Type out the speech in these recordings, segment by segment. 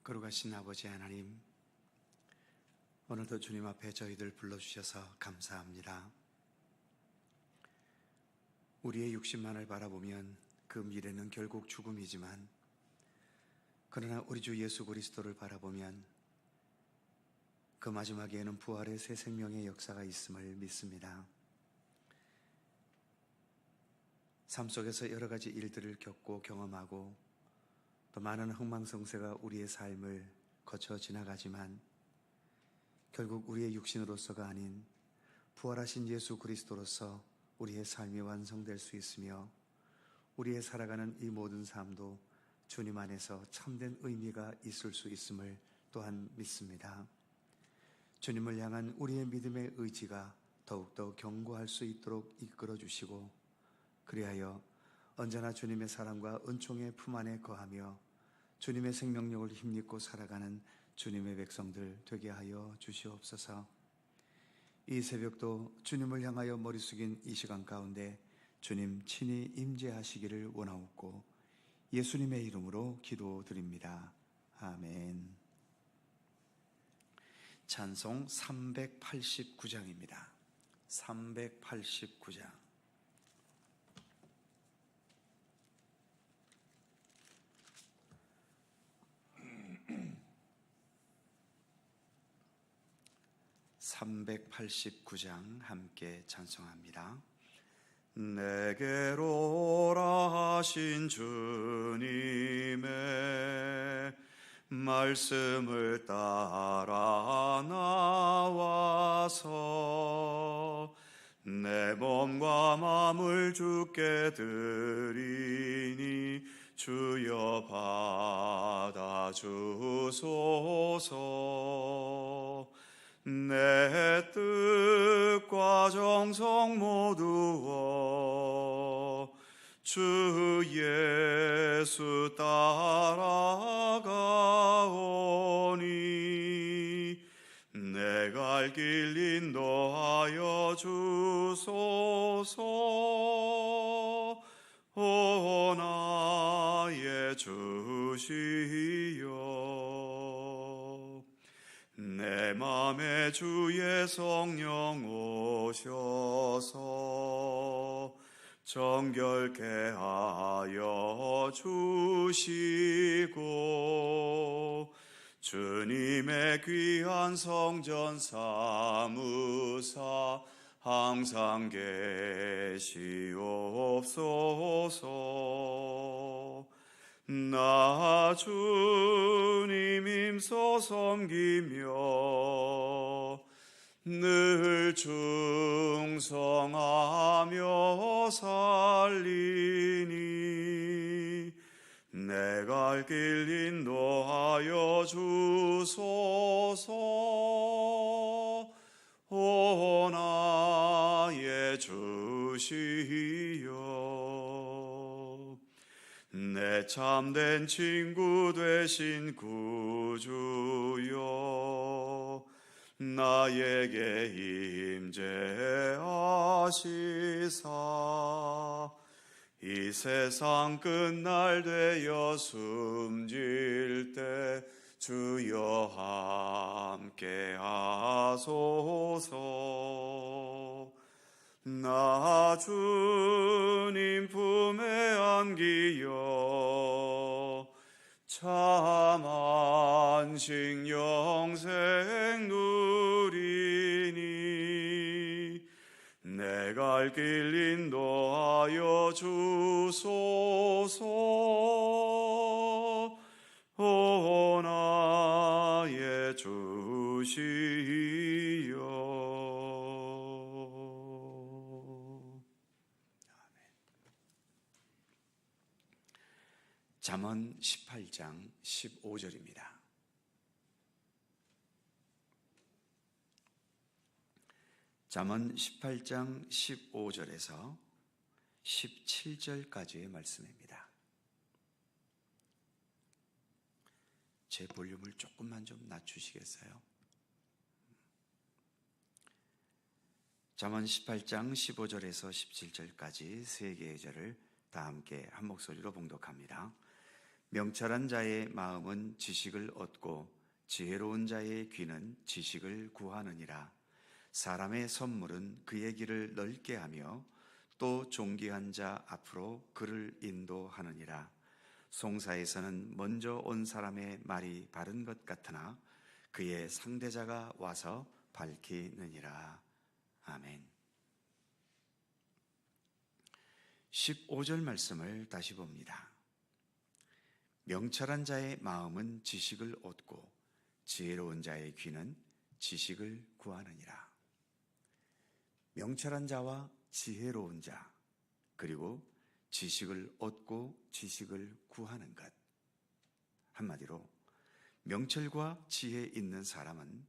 거룩하신 아버지 하나님, 오늘도 주님 앞에 저희들 불러주셔서 감사합니다. 우리의 육신만을 바라보면 그 미래는 결국 죽음이지만, 그러나 우리 주 예수 그리스도를 바라보면 그 마지막에는 부활의 새 생명의 역사가 있음을 믿습니다. 삶 속에서 여러 가지 일들을 겪고 경험하고 또 많은 흥망성쇠가 우리의 삶을 거쳐 지나가지만, 결국 우리의 육신으로서가 아닌 부활하신 예수 그리스도로서 우리의 삶이 완성될 수 있으며, 우리의 살아가는 이 모든 삶도 주님 안에서 참된 의미가 있을 수 있음을 또한 믿습니다. 주님을 향한 우리의 믿음의 의지가 더욱더 견고할 수 있도록 이끌어 주시고, 그리하여 언제나 주님의 사랑과 은총의 품 안에 거하며 주님의 생명력을 힘입고 살아가는 주님의 백성들 되게 하여 주시옵소서. 이 새벽도 주님을 향하여 머리 숙인 이 시간 가운데 주님 친히 임재하시기를 원하옵고 예수님의 이름으로 기도드립니다. 아멘. 찬송 389장입니다. 389장. (389장) 함께 찬송합니다. 내게로 오라 하신 주님의 말씀을 따라 나와서 내 몸과 마음을 주께 드리니 주여 받아주소서. 내 뜻과 정성 모두어 주 예수 따라가오니 내 갈 길 인도하여 주소서. 오 나의 주시여, 내 맘에 주의 성령 오셔서 정결케 하여 주시고 주님의 귀한 성전 사무사 항상 계시옵소서. 나 주님 힘써 섬기며 늘 충성하며 살리니 내 갈 길 인도하여 주소서. 오 나의 주시여, 내 참된 친구 되신 구주여, 나에게 임재하시사 이 세상 끝날 되어 숨질 때 주여 함께 하소서. 나 주님 품에 안기어 참 안식 영생 누리니 내 갈 길 인도하여 주소서. 오 나의 주시여. 잠언 18장 15절입니다. 잠언 18장 15절에서 17절까지의 말씀입니다. 제 볼륨을 조금만 좀 낮추시겠어요? 잠언 18장 15절에서 17절까지 세 개의 절을 다 함께 한 목소리로 봉독합니다. 명철한 자의 마음은 지식을 얻고 지혜로운 자의 귀는 지식을 구하느니라. 사람의 선물은 그의 길을 넓게 하며 또 존귀한 자 앞으로 그를 인도하느니라. 송사에서는 먼저 온 사람의 말이 바른 것 같으나 그의 상대자가 와서 밝히느니라. 아멘. 15절 말씀을 다시 봅니다. 명철한 자의 마음은 지식을 얻고 지혜로운 자의 귀는 지식을 구하느니라. 명철한 자와 지혜로운 자, 그리고 지식을 얻고 지식을 구하는 것. 한마디로 명철과 지혜 있는 사람은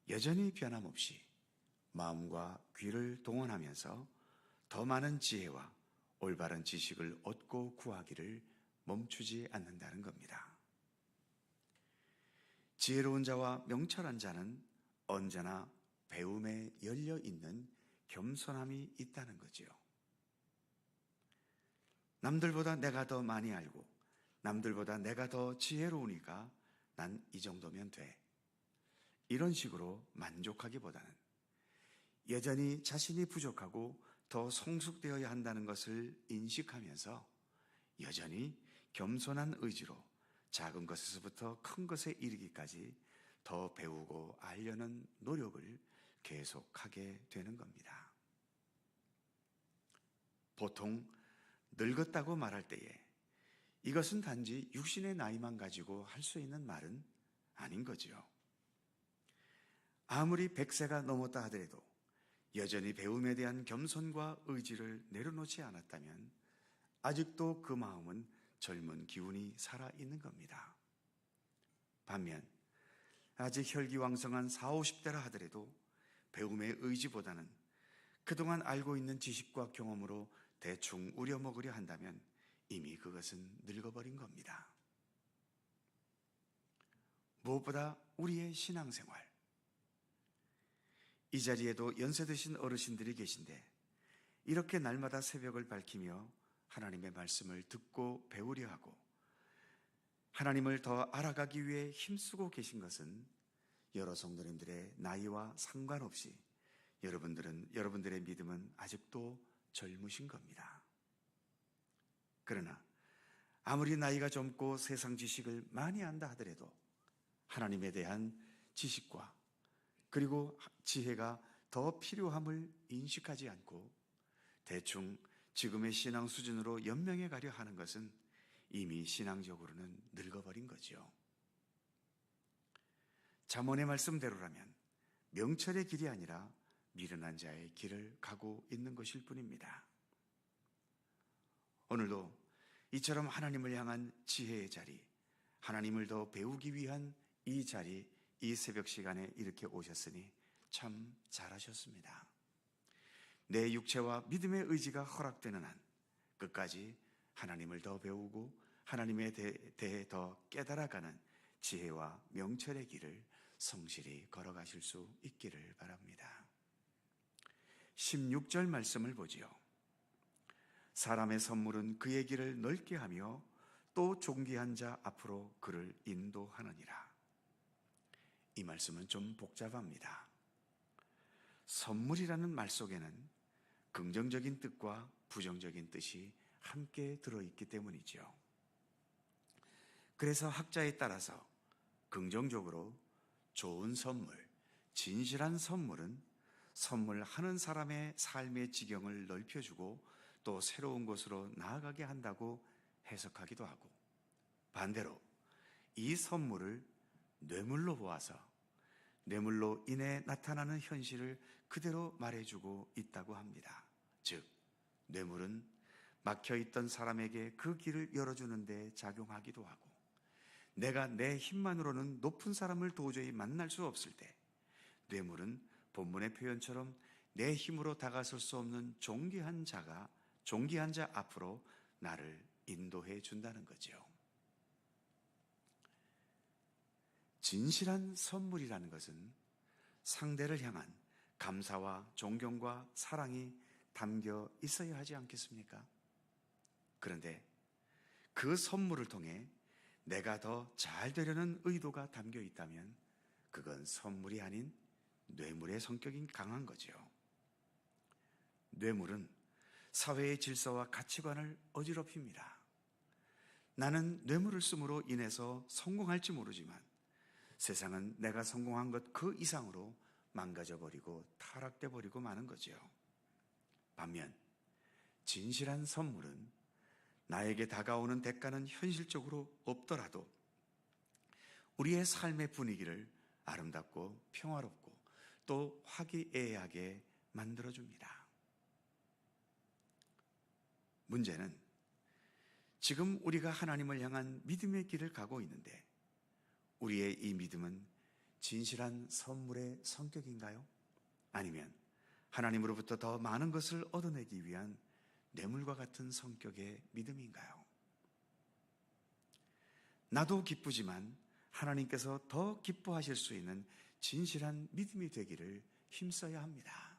여전히 변함없이 마음과 귀를 동원하면서 더 많은 지혜와 올바른 지식을 얻고 구하기를 멈추지 않는다는 겁니다. 지혜로운 자와 명철한 자는 언제나 배움에 열려 있는 겸손함이 있다는 거지요. 남들보다 내가 더 많이 알고 남들보다 내가 더 지혜로우니까 난 이 정도면 돼. 이런 식으로 만족하기보다는 여전히 자신이 부족하고 더 성숙되어야 한다는 것을 인식하면서 여전히 겸손한 의지로 작은 것에서부터 큰 것에 이르기까지 더 배우고 알려는 노력을 계속하게 되는 겁니다. 보통 늙었다고 말할 때에 이것은 단지 육신의 나이만 가지고 할 수 있는 말은 아닌 거지요. 아무리 100세가 넘었다 하더라도 여전히 배움에 대한 겸손과 의지를 내려놓지 않았다면 아직도 그 마음은 젊은 기운이 살아있는 겁니다. 반면 아직 혈기왕성한 40, 50대라 하더라도 배움의 의지보다는 그동안 알고 있는 지식과 경험으로 대충 우려먹으려 한다면 이미 그것은 늙어버린 겁니다. 무엇보다 우리의 신앙생활, 이 자리에도 연세 드신 어르신들이 계신데 이렇게 날마다 새벽을 밝히며 하나님의 말씀을 듣고 배우려 하고 하나님을 더 알아가기 위해 힘쓰고 계신 것은 여러 성도님들의 나이와 상관없이 여러분들의 믿음은 아직도 젊으신 겁니다. 그러나 아무리 나이가 젊고 세상 지식을 많이 안다 하더라도 하나님에 대한 지식과 그리고 지혜가 더 필요함을 인식하지 않고 대충 지금의 신앙 수준으로 연명해 가려 하는 것은 이미 신앙적으로는 늙어버린 거죠. 잠언의 말씀대로라면 명철의 길이 아니라 미련한 자의 길을 가고 있는 것일 뿐입니다. 오늘도 이처럼 하나님을 향한 지혜의 자리, 하나님을 더 배우기 위한 이 자리, 이 새벽 시간에 이렇게 오셨으니 참 잘하셨습니다. 내 육체와 믿음의 의지가 허락되는 한 끝까지 하나님을 더 배우고 하나님에 대해 더 깨달아가는 지혜와 명철의 길을 성실히 걸어가실 수 있기를 바랍니다. 16절 말씀을 보지요. 사람의 선물은 그의 길을 넓게 하며 또 존귀한 자 앞으로 그를 인도하느니라. 이 말씀은 좀 복잡합니다. 선물이라는 말 속에는 긍정적인 뜻과 부정적인 뜻이 함께 들어있기 때문이죠. 그래서 학자에 따라서 긍정적으로 좋은 선물, 진실한 선물은 선물하는 사람의 삶의 지경을 넓혀주고 또 새로운 곳으로 나아가게 한다고 해석하기도 하고, 반대로 이 선물을 뇌물로 보아서 뇌물로 인해 나타나는 현실을 그대로 말해주고 있다고 합니다. 즉, 뇌물은 막혀있던 사람에게 그 길을 열어주는 데 작용하기도 하고, 내가 내 힘만으로는 높은 사람을 도저히 만날 수 없을 때 뇌물은 본문의 표현처럼 내 힘으로 다가설 수 없는 존귀한 자 앞으로 나를 인도해 준다는 거죠. 진실한 선물이라는 것은 상대를 향한 감사와 존경과 사랑이 담겨 있어야 하지 않겠습니까? 그런데 그 선물을 통해 내가 더 잘 되려는 의도가 담겨 있다면 그건 선물이 아닌 뇌물의 성격이 강한 거죠. 뇌물은 사회의 질서와 가치관을 어지럽힙니다. 나는 뇌물을 씀으로 인해서 성공할지 모르지만 세상은 내가 성공한 것 그 이상으로 망가져버리고 타락돼버리고 마는 거죠. 반면 진실한 선물은 나에게 다가오는 대가는 현실적으로 없더라도 우리의 삶의 분위기를 아름답고 평화롭고 또 화기애애하게 만들어줍니다. 문제는 지금 우리가 하나님을 향한 믿음의 길을 가고 있는데 우리의 이 믿음은 진실한 선물의 성격인가요? 아니면 하나님으로부터 더 많은 것을 얻어내기 위한 뇌물과 같은 성격의 믿음인가요? 나도 기쁘지만 하나님께서 더 기뻐하실 수 있는 진실한 믿음이 되기를 힘써야 합니다.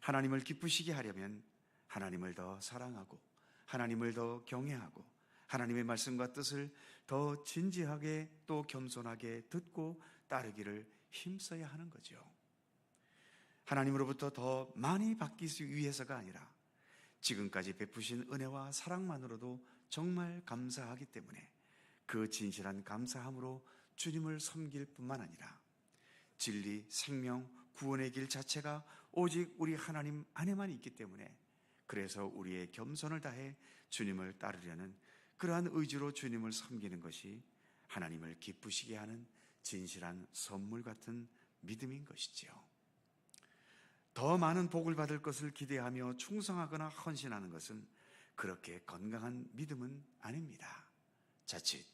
하나님을 기쁘시게 하려면 하나님을 더 사랑하고 하나님을 더 경외하고 하나님의 말씀과 뜻을 더 진지하게 또 겸손하게 듣고 따르기를 힘써야 하는 거죠. 하나님으로부터 더 많이 받기 위해서가 아니라 지금까지 베푸신 은혜와 사랑만으로도 정말 감사하기 때문에 그 진실한 감사함으로 주님을 섬길 뿐만 아니라 진리, 생명, 구원의 길 자체가 오직 우리 하나님 안에만 있기 때문에 그래서 우리의 겸손을 다해 주님을 따르려는 그러한 의지로 주님을 섬기는 것이 하나님을 기쁘시게 하는 진실한 선물 같은 믿음인 것이지요. 더 많은 복을 받을 것을 기대하며 충성하거나 헌신하는 것은 그렇게 건강한 믿음은 아닙니다. 자칫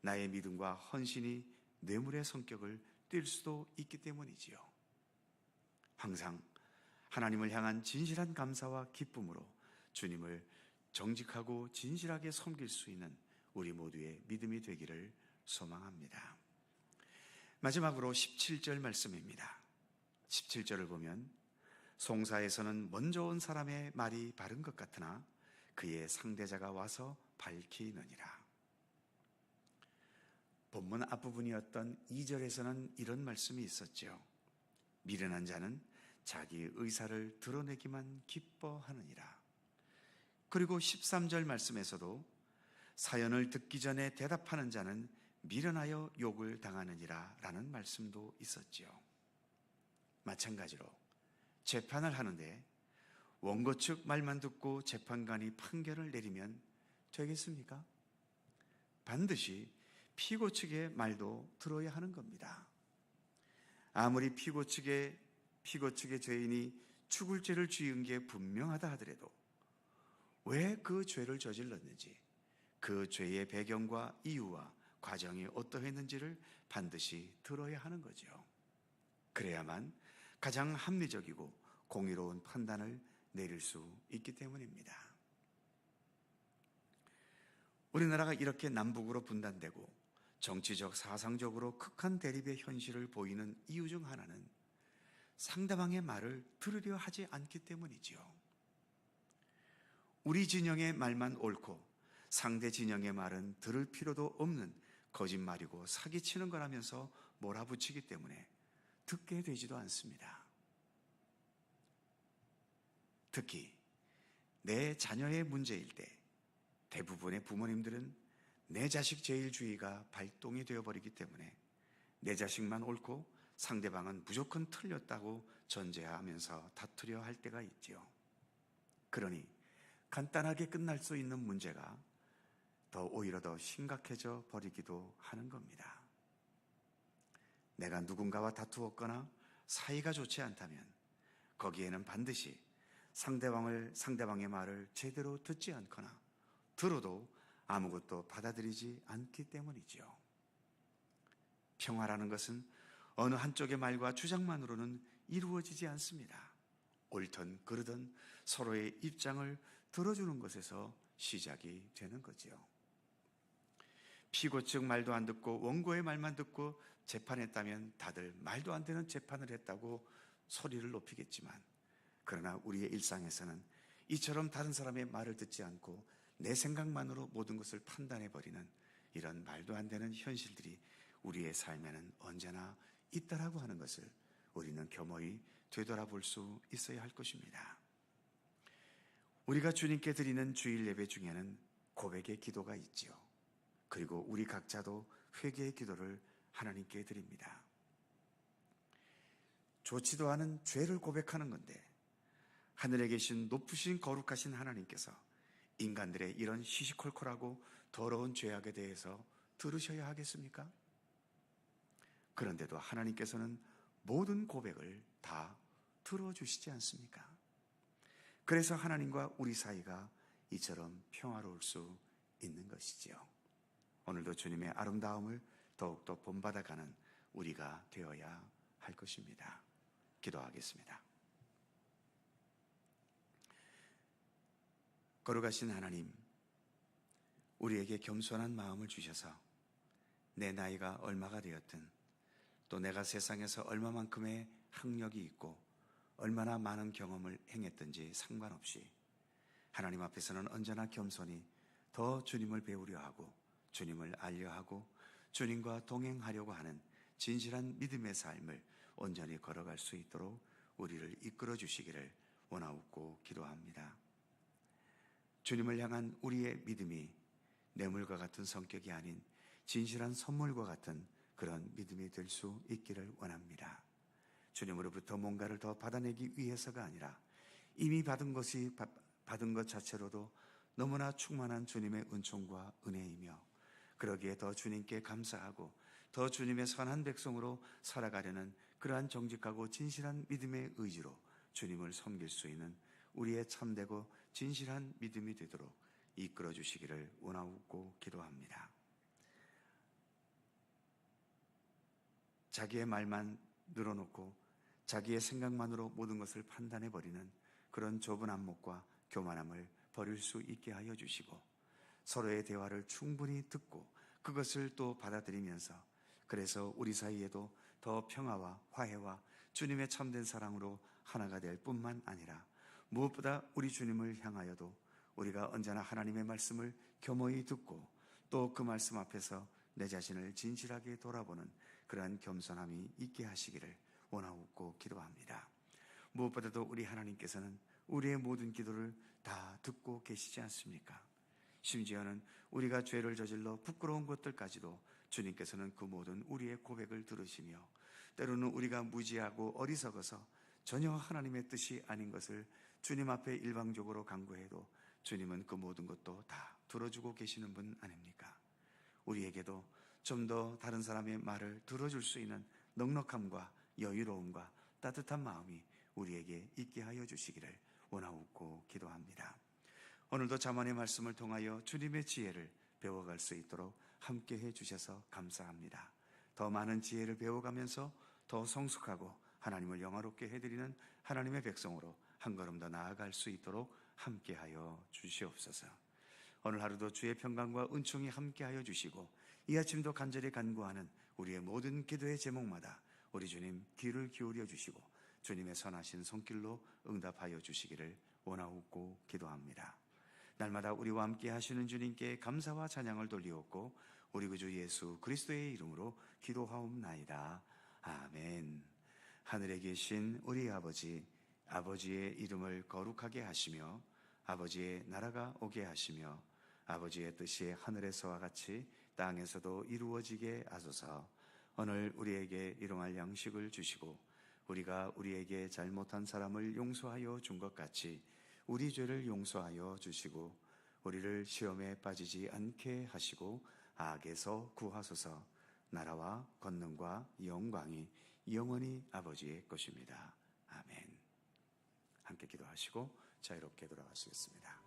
나의 믿음과 헌신이 뇌물의 성격을 띨 수도 있기 때문이지요. 항상 하나님을 향한 진실한 감사와 기쁨으로 주님을 정직하고 진실하게 섬길 수 있는 우리 모두의 믿음이 되기를 소망합니다. 마지막으로 17절 말씀입니다. 17절을 보면 송사에서는 먼저 온 사람의 말이 바른 것 같으나 그의 상대자가 와서 밝히느니라. 본문 앞부분이었던 2절에서는 이런 말씀이 있었죠. 미련한 자는 자기 의사를 드러내기만 기뻐하느니라. 그리고 13절 말씀에서도 사연을 듣기 전에 대답하는 자는 미련하여 욕을 당하느니라 라는 말씀도 있었지요. 마찬가지로 재판을 하는데 원고 측 말만 듣고 재판관이 판결을 내리면 되겠습니까? 반드시 피고 측의 말도 들어야 하는 겁니다. 아무리 피고 측의 죄인이 죽을 죄를 지은 게 분명하다 하더라도 왜 그 죄를 저질렀는지 그 죄의 배경과 이유와 과정이 어떠했는지를 반드시 들어야 하는 거죠. 그래야만 가장 합리적이고 공의로운 판단을 내릴 수 있기 때문입니다. 우리나라가 이렇게 남북으로 분단되고 정치적, 사상적으로 극한 대립의 현실을 보이는 이유 중 하나는 상대방의 말을 들으려 하지 않기 때문이지요. 우리 진영의 말만 옳고 상대 진영의 말은 들을 필요도 없는 거짓말이고 사기치는 거라면서 몰아붙이기 때문에 듣게 되지도 않습니다. 특히 내 자녀의 문제일 때 대부분의 부모님들은 내 자식 제일주의가 발동이 되어버리기 때문에 내 자식만 옳고 상대방은 무조건 틀렸다고 전제하면서 다투려 할 때가 있지요. 그러니 간단하게 끝날 수 있는 문제가 오히려 더 심각해져 버리기도 하는 겁니다. 내가 누군가와 다투었거나 사이가 좋지 않다면 거기에는 반드시 상대방의 말을 제대로 듣지 않거나 들어도 아무것도 받아들이지 않기 때문이지요. 평화라는 것은 어느 한쪽의 말과 주장만으로는 이루어지지 않습니다. 옳든 그르든 서로의 입장을 들어주는 것에서 시작이 되는 거지요. 피고 측 말도 안 듣고 원고의 말만 듣고 재판했다면 다들 말도 안 되는 재판을 했다고 소리를 높이겠지만 그러나 우리의 일상에서는 이처럼 다른 사람의 말을 듣지 않고 내 생각만으로 모든 것을 판단해버리는 이런 말도 안 되는 현실들이 우리의 삶에는 언제나 있다라고 하는 것을 우리는 겸허히 되돌아볼 수 있어야 할 것입니다. 우리가 주님께 드리는 주일 예배 중에는 고백의 기도가 있지요. 그리고 우리 각자도 회개의 기도를 하나님께 드립니다. 좋지도 않은 죄를 고백하는 건데 하늘에 계신 높으신 거룩하신 하나님께서 인간들의 이런 시시콜콜하고 더러운 죄악에 대해서 들으셔야 하겠습니까? 그런데도 하나님께서는 모든 고백을 다 들어주시지 않습니까? 그래서 하나님과 우리 사이가 이처럼 평화로울 수 있는 것이지요. 오늘도 주님의 아름다움을 더욱더 본받아가는 우리가 되어야 할 것입니다. 기도하겠습니다. 거룩하신 하나님, 우리에게 겸손한 마음을 주셔서 내 나이가 얼마가 되었든 또 내가 세상에서 얼마만큼의 학력이 있고 얼마나 많은 경험을 행했든지 상관없이 하나님 앞에서는 언제나 겸손히 더 주님을 배우려 하고 주님을 알려 하고 주님과 동행하려고 하는 진실한 믿음의 삶을 온전히 걸어갈 수 있도록 우리를 이끌어 주시기를 원하옵고 기도합니다. 주님을 향한 우리의 믿음이 뇌물과 같은 성격이 아닌 진실한 선물과 같은 그런 믿음이 될 수 있기를 원합니다. 주님으로부터 뭔가를 더 받아내기 위해서가 아니라 이미 받은 것 자체로도 너무나 충만한 주님의 은총과 은혜이며 그러기에 더 주님께 감사하고 더 주님의 선한 백성으로 살아가려는 그러한 정직하고 진실한 믿음의 의지로 주님을 섬길 수 있는 우리의 참되고 진실한 믿음이 되도록 이끌어 주시기를 원하고 기도합니다. 자기의 말만 늘어놓고 자기의 생각만으로 모든 것을 판단해버리는 그런 좁은 안목과 교만함을 버릴 수 있게 하여 주시고 서로의 대화를 충분히 듣고 그것을 또 받아들이면서 그래서 우리 사이에도 더 평화와 화해와 주님의 참된 사랑으로 하나가 될 뿐만 아니라 무엇보다 우리 주님을 향하여도 우리가 언제나 하나님의 말씀을 겸허히 듣고 또 그 말씀 앞에서 내 자신을 진실하게 돌아보는 그러한 겸손함이 있게 하시기를 원하고 기도합니다. 무엇보다도 우리 하나님께서는 우리의 모든 기도를 다 듣고 계시지 않습니까? 심지어는 우리가 죄를 저질러 부끄러운 것들까지도 주님께서는 그 모든 우리의 고백을 들으시며 때로는 우리가 무지하고 어리석어서 전혀 하나님의 뜻이 아닌 것을 주님 앞에 일방적으로 간구해도 주님은 그 모든 것도 다 들어주고 계시는 분 아닙니까? 우리에게도 좀 더 다른 사람의 말을 들어줄 수 있는 넉넉함과 여유로움과 따뜻한 마음이 우리에게 있게 하여 주시기를 원하고 기도합니다. 오늘도 잠언의 말씀을 통하여 주님의 지혜를 배워갈 수 있도록 함께해 주셔서 감사합니다. 더 많은 지혜를 배워가면서 더 성숙하고 하나님을 영화롭게 해드리는 하나님의 백성으로 한 걸음 더 나아갈 수 있도록 함께하여 주시옵소서. 오늘 하루도 주의 평강과 은총이 함께하여 주시고 이 아침도 간절히 간구하는 우리의 모든 기도의 제목마다 우리 주님 귀를 기울여 주시고 주님의 선하신 손길로 응답하여 주시기를 원하옵고 기도합니다. 날마다 우리와 함께 하시는 주님께 감사와 찬양을 돌리옵고 우리 구주 예수 그리스도의 이름으로 기도하옵나이다. 아멘. 하늘에 계신 우리 아버지, 아버지의 이름을 거룩하게 하시며 아버지의 나라가 오게 하시며 아버지의 뜻이 하늘에서와 같이 땅에서도 이루어지게 하소서. 오늘 우리에게 일용할 양식을 주시고 우리가 우리에게 잘못한 사람을 용서하여 준 것 같이 우리 죄를 용서하여 주시고 우리를 시험에 빠지지 않게 하시고 악에서 구하소서. 나라와 권능과 영광이 영원히 아버지의 것입니다. 아멘. 함께 기도하시고 자유롭게 돌아가시겠습니다.